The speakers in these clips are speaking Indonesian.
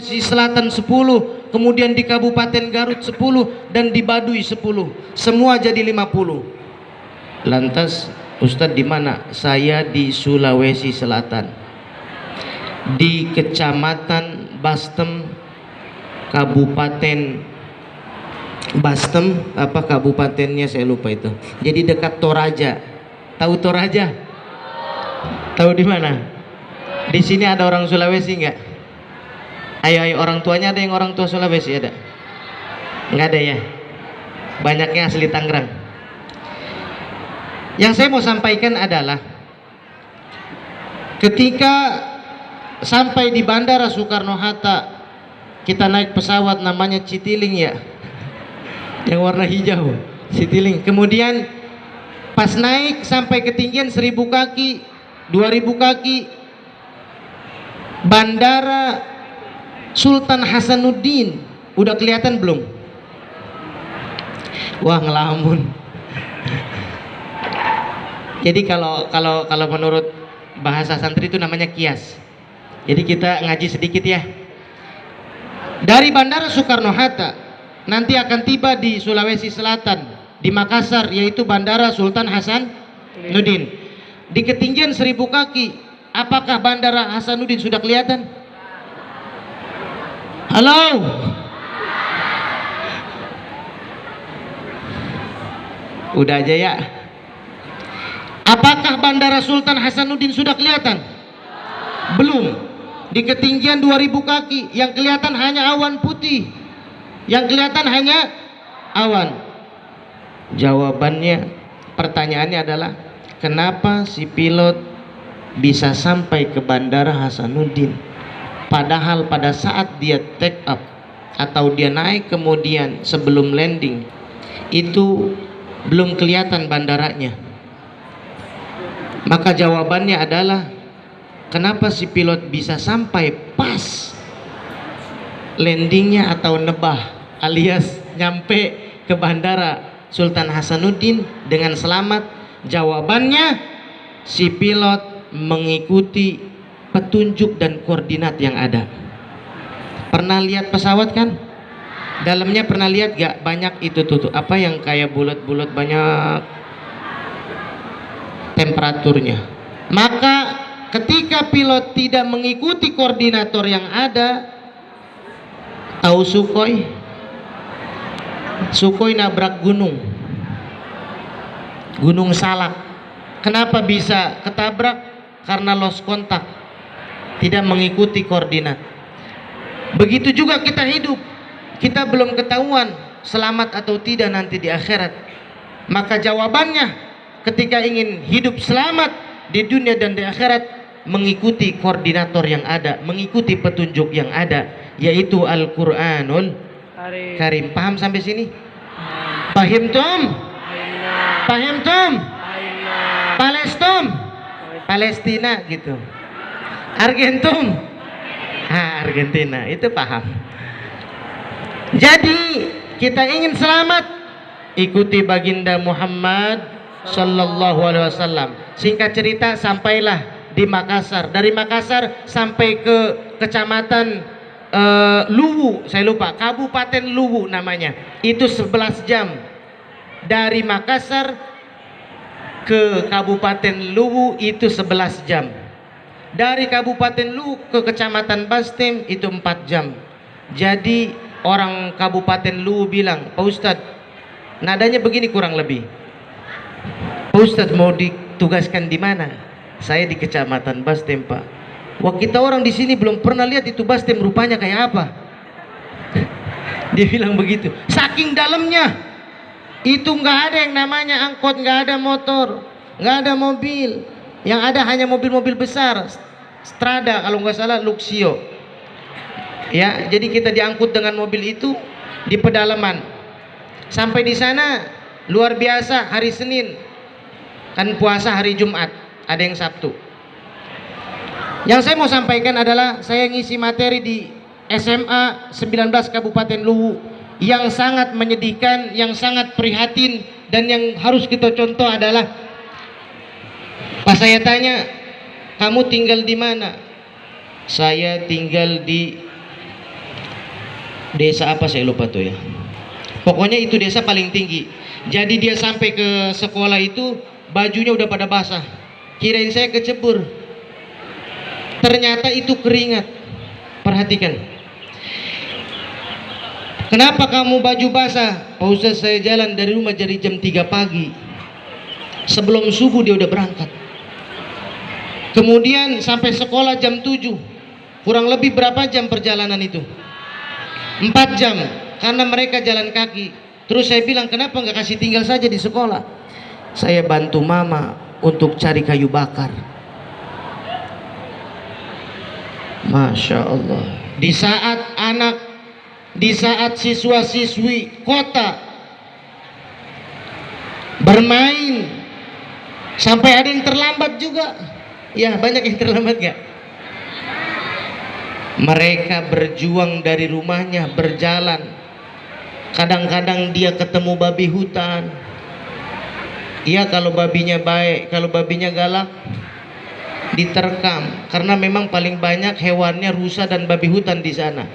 Sulawesi Selatan 10, kemudian di Kabupaten Garut 10, dan di Baduy 10. Semua jadi 50. Lantas Ustadz di mana? Saya di Sulawesi Selatan, di Kecamatan Bastem, Kabupaten Bastem, apa kabupatennya saya lupa itu. Jadi dekat Toraja. Tahu Toraja? Tahu di mana? Di sini ada orang Sulawesi nggak? Ayo orang tuanya ada yang orang tua Sulawesi ada? Nggak ada ya? Banyaknya asli Tangerang. Yang saya mau sampaikan adalah ketika sampai di Bandara Soekarno-Hatta, kita naik pesawat namanya Citylink ya, yang warna hijau, Citylink. Kemudian pas naik sampai ketinggian 1000 kaki, 2000 kaki, Bandara Sultan Hasanuddin udah kelihatan belum? Wah, ngelamun. Jadi kalau menurut bahasa santri itu namanya kias. Jadi kita ngaji sedikit ya. Dari Bandara Soekarno-Hatta nanti akan tiba di Sulawesi Selatan, di Makassar, yaitu Bandara Sultan Hasanuddin. Di ketinggian 1000 kaki, apakah Bandara Hasanuddin sudah kelihatan? Halo? Udah aja ya. Apakah Bandara Sultan Hasanuddin sudah kelihatan? Belum. Di ketinggian 2000 kaki, yang kelihatan hanya awan putih. Yang kelihatan hanya awan. Jawabannya, pertanyaannya adalah, kenapa si pilot bisa sampai ke Bandara Hasanuddin? Padahal pada saat dia take up atau dia naik kemudian sebelum landing itu belum kelihatan bandaranya. Maka jawabannya adalah, kenapa si pilot bisa sampai pas landingnya atau nebah alias nyampe ke Bandara Sultan Hasanuddin dengan selamat? Jawabannya, si pilot mengikuti petunjuk dan koordinat yang ada. Pernah lihat pesawat kan? Dalamnya pernah lihat gak? Banyak itu tuh apa yang kayak bulat-bulat, banyak temperaturnya. Maka ketika pilot tidak mengikuti koordinator yang ada, tahu Sukhoi nabrak gunung Salak. Kenapa bisa ketabrak? Karena lost kontak, tidak mengikuti koordinat. Begitu juga kita hidup, kita belum ketahuan selamat atau tidak nanti di akhirat. Maka jawabannya, ketika ingin hidup selamat di dunia dan di akhirat, mengikuti koordinator yang ada, mengikuti petunjuk yang ada, yaitu Al-Quranul Karim. Paham sampai sini? Paham Tom? Paham Tom? Palestina gitu. Argentina itu paham. Jadi kita ingin selamat, ikuti baginda Muhammad sallallahu alaihi wasallam. Singkat cerita, sampailah di Makassar. Dari Makassar sampai ke kecamatan Luwu, saya lupa, Kabupaten Luwu namanya. Itu 11 jam. Dari Makassar ke Kabupaten Luwu itu 11 jam. Dari Kabupaten Luwu ke Kecamatan Bastem itu 4 jam. Jadi orang Kabupaten Luwu bilang, Pak Ustadz, nadanya begini kurang lebih. Pak Ustadz, mau ditugaskan di mana? Saya di Kecamatan Bastem, Pak. Wah, kita orang di sini belum pernah lihat itu Bastem rupanya kayak apa. Dia bilang begitu. Saking dalamnya. Itu nggak ada yang namanya angkot, nggak ada motor, nggak ada mobil. Yang ada hanya mobil-mobil besar, Strada kalau nggak salah, Luxio. Ya, jadi kita diangkut dengan mobil itu di pedalaman. Sampai di sana luar biasa, hari Senin. Kan puasa hari Jumat, ada yang Sabtu. Yang saya mau sampaikan adalah saya ngisi materi di SMA 19 Kabupaten Luwu. Yang sangat menyedihkan, yang sangat prihatin, dan yang harus kita contoh adalah, pas saya tanya, kamu tinggal di mana? Saya tinggal di Desa apa saya lupa tuh ya. Pokoknya itu desa paling tinggi. Jadi dia sampai ke sekolah itu bajunya udah pada basah. Kirain saya kecebur. Ternyata itu keringat. Perhatikan. Kenapa kamu baju basah? Pak Ustaz, saya jalan dari rumah dari jam 3 pagi. Sebelum subuh dia udah berangkat. Kemudian sampai sekolah jam 7. Kurang lebih berapa jam perjalanan itu? 4 jam. Karena mereka jalan kaki. Terus saya bilang, kenapa nggak kasih tinggal saja di sekolah? Saya bantu mama untuk cari kayu bakar. Masya Allah. Di saat siswa-siswi kota bermain, sampai ada yang terlambat juga. Ya, banyak yang terlambat gak? Mereka berjuang dari rumahnya, berjalan. Kadang-kadang dia ketemu babi hutan. Iya, kalau babinya baik, kalau babinya galak diterkam, karena memang paling banyak hewannya rusa dan babi hutan di sana.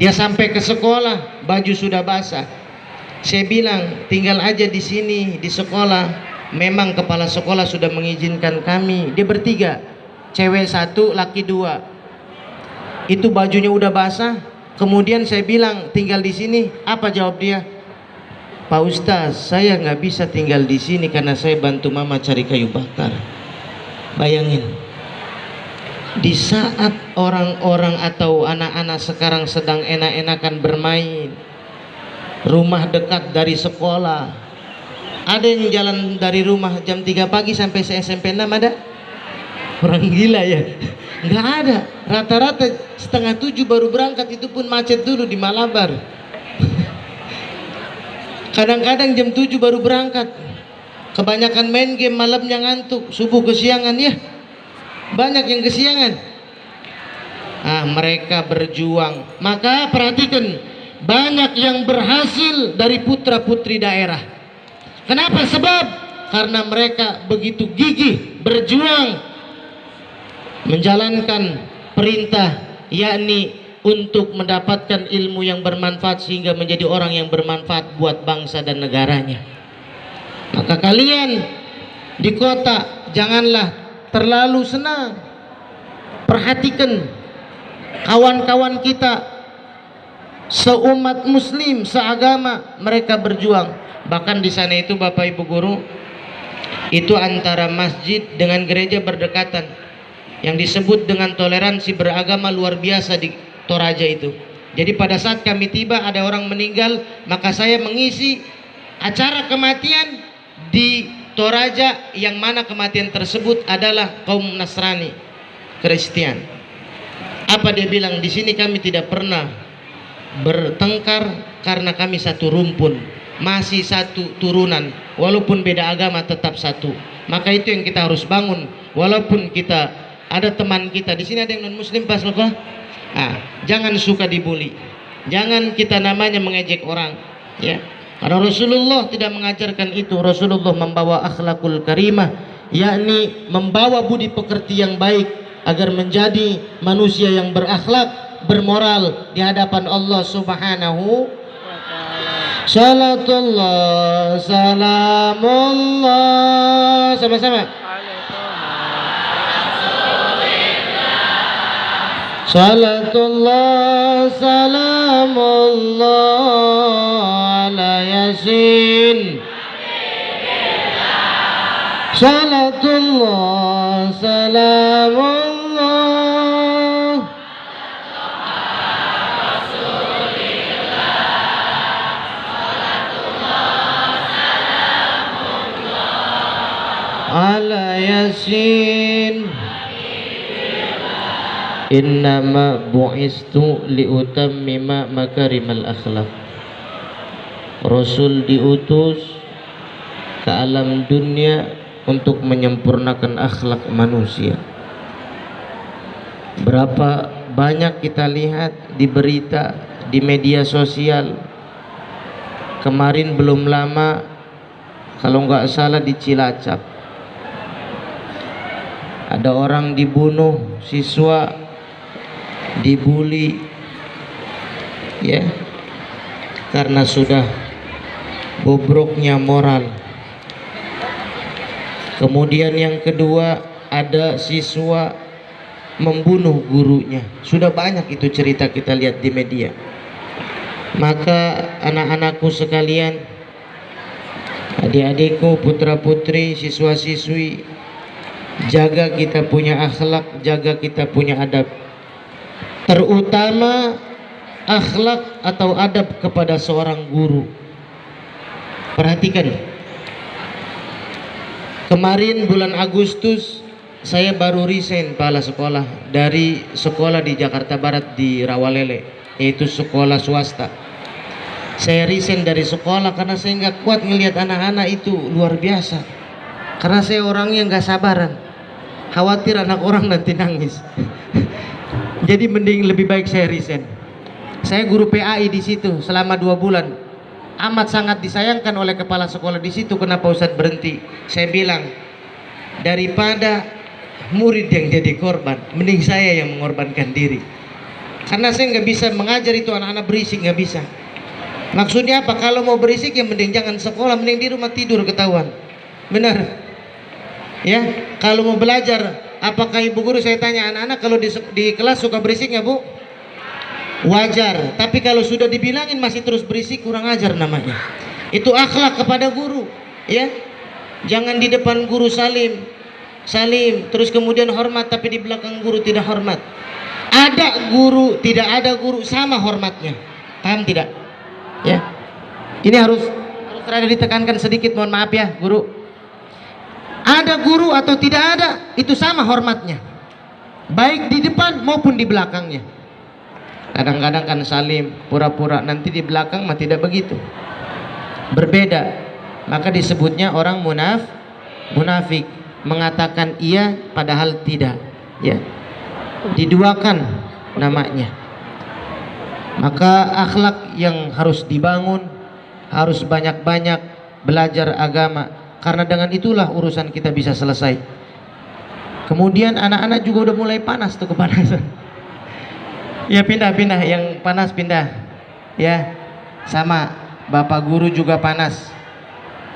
Dia sampai ke sekolah, baju sudah basah. Saya bilang, tinggal aja di sini di sekolah. Memang kepala sekolah sudah mengizinkan kami. Dia bertiga, cewek 1, laki 2. Itu bajunya udah basah. Kemudian saya bilang, tinggal di sini. Apa jawab dia? Pak Ustaz, saya nggak bisa tinggal di sini karena saya bantu mama cari kayu bakar. Bayangin, di saat orang-orang atau anak-anak sekarang sedang enak-enakan bermain, rumah dekat dari sekolah, ada yang jalan dari rumah jam 3 pagi sampai SMP 6 ada? Orang gila ya. Nggak ada. Rata-rata setengah 7 baru berangkat, itu pun macet dulu di Malabar. Kadang-kadang jam 7 baru berangkat. Kebanyakan main game, malamnya ngantuk, subuh kesiangan ya. Banyak yang kesiangan. Mereka berjuang. Maka perhatikan, banyak yang berhasil dari putra-putri daerah. Kenapa? Sebab karena mereka begitu gigih berjuang menjalankan perintah, yakni untuk mendapatkan ilmu yang bermanfaat sehingga menjadi orang yang bermanfaat buat bangsa dan negaranya. Maka kalian di kota janganlah terlalu senang. Perhatikan kawan-kawan kita seumat muslim, seagama, mereka berjuang. Bahkan di sana itu Bapak Ibu guru, itu antara masjid dengan gereja berdekatan, yang disebut dengan toleransi beragama luar biasa di Toraja itu. Jadi pada saat kami tiba ada orang meninggal, maka saya mengisi acara kematian di Toraja, yang mana kematian tersebut adalah kaum Nasrani, Kristen. Apa dia bilang? Di sini kami tidak pernah bertengkar karena kami satu rumpun, masih satu turunan, walaupun beda agama tetap satu. Maka itu yang kita harus bangun. Walaupun kita ada teman kita di sini ada yang non muslim pas loh, jangan suka dibully, jangan kita namanya mengejek orang, ya. Karena Rasulullah tidak mengajarkan itu. Rasulullah membawa akhlakul karimah, yakni membawa budi pekerti yang baik agar menjadi manusia yang berakhlak, bermoral di hadapan Allah Subhanahu wa ta'ala. Salatullah salamullah, sama-sama. Salatullah salamullah ala Yasin. Salatullah salamullah ala Yasin. Innama bu'istu liutammima makarimal akhlak. Rasul diutus ke alam dunia untuk menyempurnakan akhlak manusia. Berapa banyak kita lihat di berita, di media sosial. Kemarin belum lama, kalau nggak salah di Cilacap, ada orang dibunuh, siswa dibully, ya, karena sudah bobroknya moral. Kemudian yang kedua, ada siswa membunuh gurunya. Sudah banyak itu cerita kita lihat di media. Maka anak-anakku sekalian, adik-adikku, putra-putri, siswa-siswi, jaga kita punya akhlak, jaga kita punya adab, terutama akhlak atau adab kepada seorang guru. Perhatikan, kemarin bulan Agustus saya baru resign kepala sekolah dari sekolah di Jakarta Barat di Rawalele, yaitu sekolah swasta. Saya resign dari sekolah karena saya nggak kuat ngelihat anak-anak itu luar biasa. Karena saya orangnya nggak sabaran, khawatir anak orang nanti nangis. Jadi mending lebih baik saya resign. Saya guru PAI di situ selama 2 bulan. Amat sangat disayangkan oleh kepala sekolah di situ. Kenapa Ustadz berhenti? Saya bilang, daripada murid yang jadi korban, mending saya yang mengorbankan diri. Karena saya nggak bisa mengajar itu anak-anak berisik, nggak bisa. Maksudnya apa? Kalau mau berisik ya mending jangan sekolah, mending di rumah tidur ketahuan. Benar? Ya, kalau mau belajar, apakah ibu guru, saya tanya anak-anak kalau di kelas suka berisik nggak bu? Wajar. Tapi kalau sudah dibilangin masih terus berisik, kurang ajar namanya. Itu akhlak kepada guru, ya. Jangan di depan guru salim, terus kemudian hormat, tapi di belakang guru tidak hormat. Ada guru, tidak ada guru, sama hormatnya. Paham tidak? Ya, ini harus rada ditekankan sedikit, mohon maaf ya guru. Ada guru atau tidak ada, itu sama hormatnya, baik di depan maupun di belakangnya. Kadang-kadang kan salim, pura-pura, nanti di belakang mah tidak begitu, berbeda. Maka disebutnya orang munafik, mengatakan iya padahal tidak, ya, diduakan namanya. Maka akhlak yang harus dibangun, harus banyak-banyak belajar agama, karena dengan itulah urusan kita bisa selesai. Kemudian anak-anak juga udah mulai panas tuh, kepanasan. Ya pindah-pindah, yang panas pindah. Ya, sama bapak guru juga panas,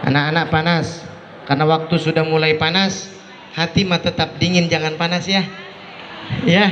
anak-anak panas. Karena waktu sudah mulai panas, hati mah tetap dingin, jangan panas ya. Ya.